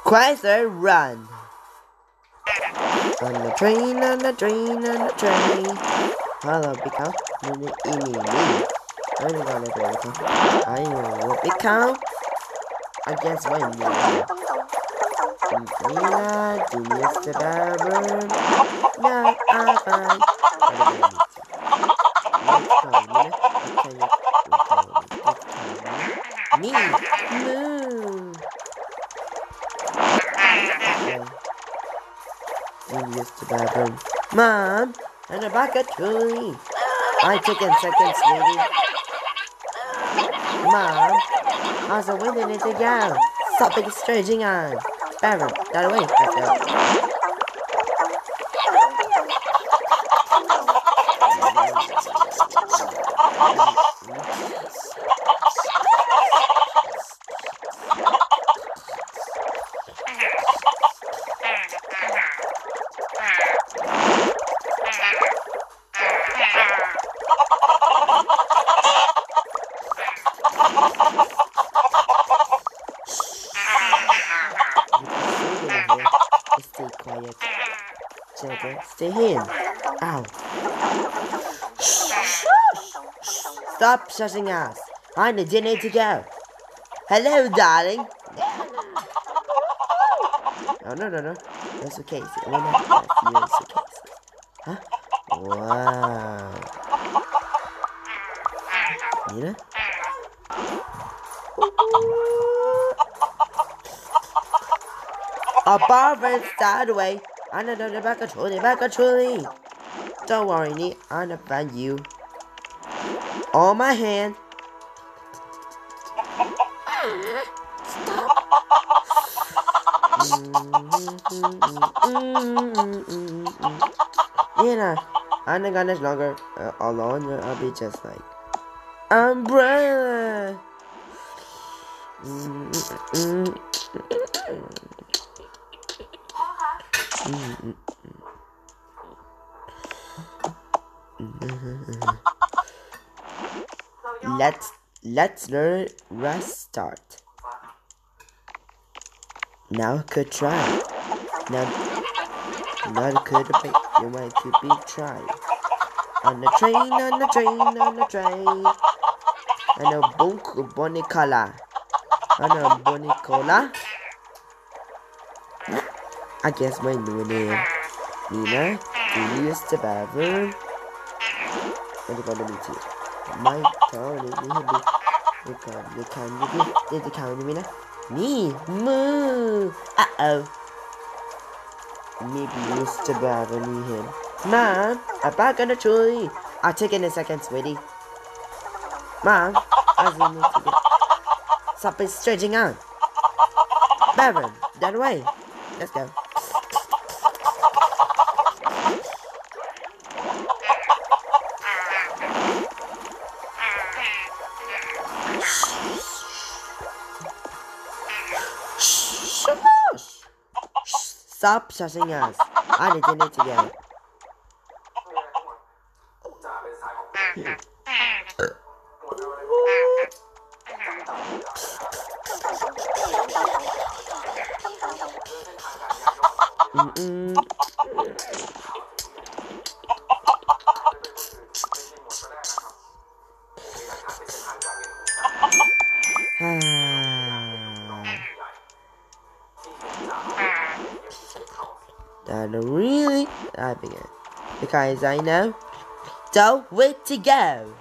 Chrysler, run! On the train, on the train, on the train. Hello, big cow. Me. I'm gonna do it. I know what big cow. I guess why me. Nina, Julius the Barber. Yeah, fine. Me, moo. Julius the Barber. Mom, and a bucket truly. I took in seconds, sweetie. Mom, how's the wind in it to go? Stop it stretching on. Barber, that away. Let's go. Stay quiet. Children, stay here. Ow. Stop shushing us. I need dinner to go. Hello, darling. Oh, no. That's okay. Oh, no. That's okay. Huh? Wow. Nina? A barber start away. I know the back of truly. Don't worry, Nina. I'm gonna find you. On my hand. Nina, I'm not gonna longer alone. I'll be just like umbrella. Let's learn restart. Now could try. Now could be you might could be try. On the train. I know Bonicola. I guess my new name. Nina, Julius the Barber. I'm gonna meet you. My town is the count me. Moo. Uh-oh. Maybe Mr. Barber knew him. Mom, I'm back on the tree. I'll take it in a second, sweetie. Mom, stop it stretching out. Barber, that way. Let's go. Stop shushing us. I need dinner together. That really happening because I know. So wait to go.